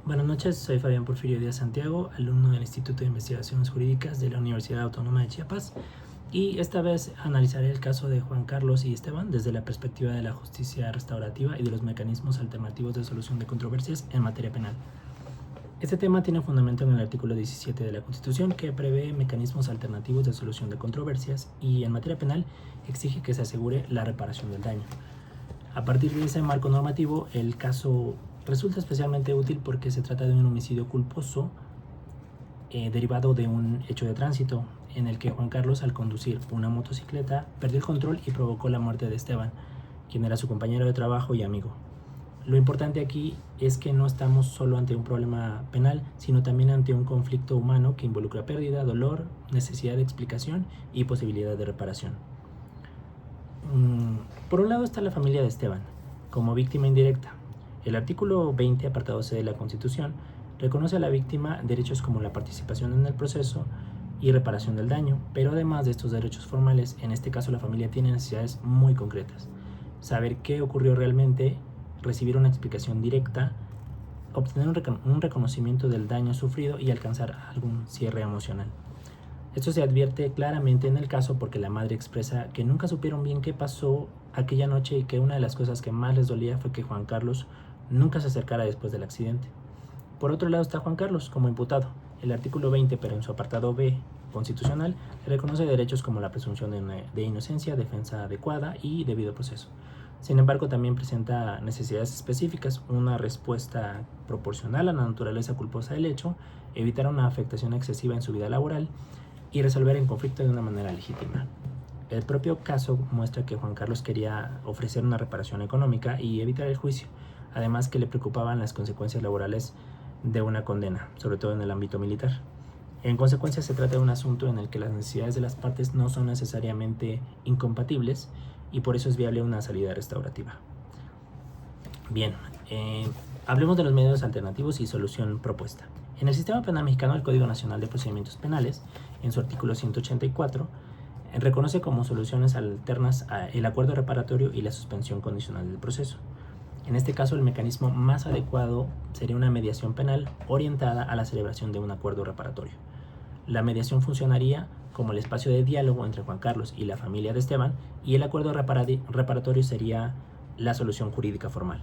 Buenas noches, soy Fabián Porfirio Díaz Santiago, alumno del Instituto de Investigaciones Jurídicas de la Universidad Autónoma de Chiapas, y esta vez analizaré el caso de Juan Carlos y Esteban desde la perspectiva de la justicia restaurativa y de los mecanismos alternativos de solución de controversias en materia penal. Este tema tiene fundamento en el artículo 17 de la Constitución, que prevé mecanismos alternativos de solución de controversias y en materia penal exige que se asegure la reparación del daño. A partir de ese marco normativo, el caso resulta especialmente útil porque se trata de un homicidio culposo derivado de un hecho de tránsito en el que Juan Carlos, al conducir una motocicleta, perdió el control y provocó la muerte de Esteban, quien era su compañero de trabajo y amigo. Lo importante aquí es que no estamos solo ante un problema penal, sino también ante un conflicto humano que involucra pérdida, dolor, necesidad de explicación y posibilidad de reparación. Por un lado está la familia de Esteban, como víctima indirecta. El artículo 20, apartado C de la Constitución, reconoce a la víctima derechos como la participación en el proceso y reparación del daño, pero además de estos derechos formales, en este caso la familia tiene necesidades muy concretas. Saber qué ocurrió realmente, recibir una explicación directa, obtener un reconocimiento del daño sufrido y alcanzar algún cierre emocional. Esto se advierte claramente en el caso porque la madre expresa que nunca supieron bien qué pasó aquella noche y que una de las cosas que más les dolía fue que Juan Carlos nunca se acercara después del accidente. Por otro lado está Juan Carlos como imputado. El artículo 20, pero en su apartado B constitucional, le reconoce derechos como la presunción de inocencia, defensa adecuada y debido proceso. Sin embargo, también presenta necesidades específicas, una respuesta proporcional a la naturaleza culposa del hecho, evitar una afectación excesiva en su vida laboral y resolver el conflicto de una manera legítima. El propio caso muestra que Juan Carlos quería ofrecer una reparación económica y evitar el juicio, además que le preocupaban las consecuencias laborales de una condena, sobre todo en el ámbito militar. En consecuencia, se trata de un asunto en el que las necesidades de las partes no son necesariamente incompatibles y por eso es viable una salida restaurativa. Bien, hablemos de los medios alternativos y solución propuesta. En el sistema penal mexicano, el Código Nacional de Procedimientos Penales, en su artículo 184, reconoce como soluciones alternas el acuerdo reparatorio y la suspensión condicional del proceso. En este caso, el mecanismo más adecuado sería una mediación penal orientada a la celebración de un acuerdo reparatorio. La mediación funcionaría como el espacio de diálogo entre Juan Carlos y la familia de Esteban, y el acuerdo reparatorio sería la solución jurídica formal.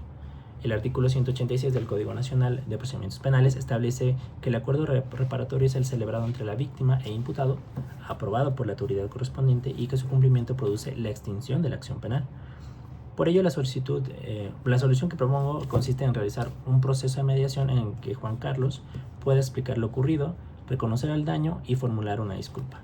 El artículo 186 del Código Nacional de Procedimientos Penales establece que el acuerdo reparatorio es el celebrado entre la víctima e imputado, aprobado por la autoridad correspondiente y que su cumplimiento produce la extinción de la acción penal. Por ello, la solución que propongo consiste en realizar un proceso de mediación en el que Juan Carlos pueda explicar lo ocurrido, reconocer el daño y formular una disculpa.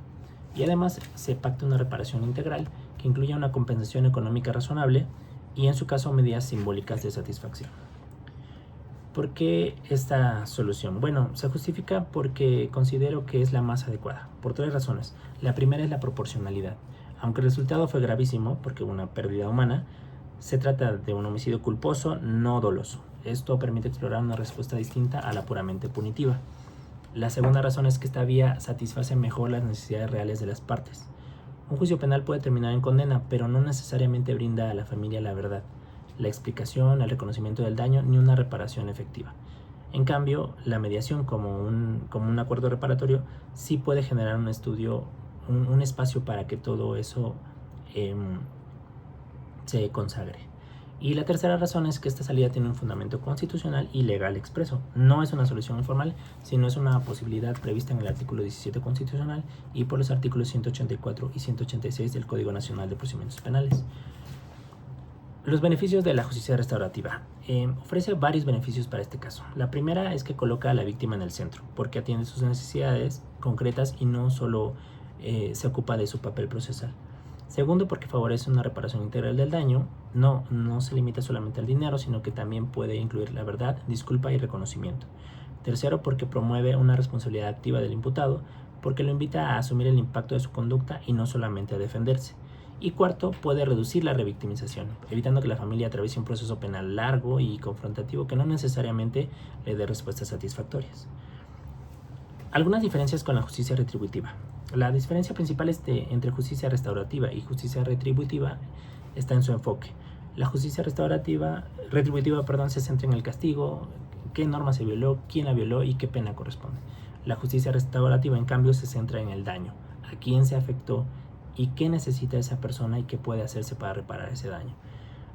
Y además se pacta una reparación integral que incluya una compensación económica razonable y en su caso medidas simbólicas de satisfacción. ¿Por qué esta solución? Bueno, se justifica porque considero que es la más adecuada, por tres razones. La primera es la proporcionalidad. Aunque el resultado fue gravísimo, porque hubo una pérdida humana, se trata de un homicidio culposo, no doloso. Esto permite explorar una respuesta distinta a la puramente punitiva. La segunda razón es que esta vía satisface mejor las necesidades reales de las partes. Un juicio penal puede terminar en condena, pero no necesariamente brinda a la familia la verdad, la explicación, el reconocimiento del daño, ni una reparación efectiva. En cambio, la mediación como un acuerdo reparatorio sí puede generar un estudio, un espacio para que todo eso se consagre. Y la tercera razón es que esta salida tiene un fundamento constitucional y legal expreso. No es una solución informal, sino es una posibilidad prevista en el artículo 17 constitucional y por los artículos 184 y 186 del Código Nacional de Procedimientos Penales. Los beneficios de la justicia restaurativa. Ofrece varios beneficios para este caso. La primera es que coloca a la víctima en el centro, porque atiende sus necesidades concretas y no solo se ocupa de su papel procesal. Segundo, porque favorece una reparación integral del daño. No se limita solamente al dinero, sino que también puede incluir la verdad, disculpa y reconocimiento. Tercero, porque promueve una responsabilidad activa del imputado, porque lo invita a asumir el impacto de su conducta y no solamente a defenderse. Y cuarto, puede reducir la revictimización, evitando que la familia atraviese un proceso penal largo y confrontativo que no necesariamente le dé respuestas satisfactorias. Algunas diferencias con la justicia retributiva. La diferencia principal entre justicia restaurativa y justicia retributiva está en su enfoque. La justicia retributiva se centra en el castigo, qué norma se violó, quién la violó y qué pena corresponde. La justicia restaurativa, en cambio, se centra en el daño, a quién se afectó y qué necesita esa persona y qué puede hacerse para reparar ese daño.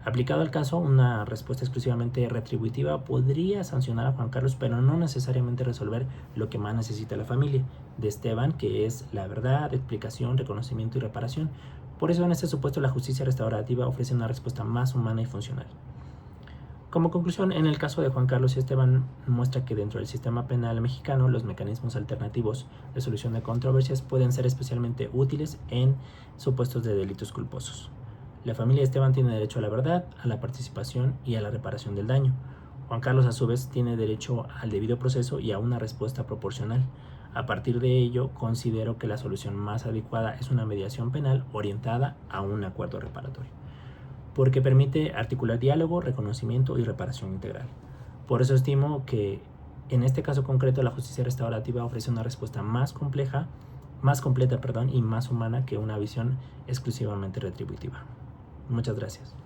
Aplicado al caso, una respuesta exclusivamente retributiva podría sancionar a Juan Carlos, pero no necesariamente resolver lo que más necesita la familia de Esteban, que es la verdad, explicación, reconocimiento y reparación. Por eso, en este supuesto, la justicia restaurativa ofrece una respuesta más humana y funcional. Como conclusión, en el caso de Juan Carlos y Esteban, muestra que dentro del sistema penal mexicano los mecanismos alternativos de solución de controversias pueden ser especialmente útiles en supuestos de delitos culposos. La familia de Esteban tiene derecho a la verdad, a la participación y a la reparación del daño. Juan Carlos, a su vez, tiene derecho al debido proceso y a una respuesta proporcional. A partir de ello, considero que la solución más adecuada es una mediación penal orientada a un acuerdo reparatorio, porque permite articular diálogo, reconocimiento y reparación integral. Por eso estimo que en este caso concreto la justicia restaurativa ofrece una respuesta más completa, y más humana que una visión exclusivamente retributiva. Muchas gracias.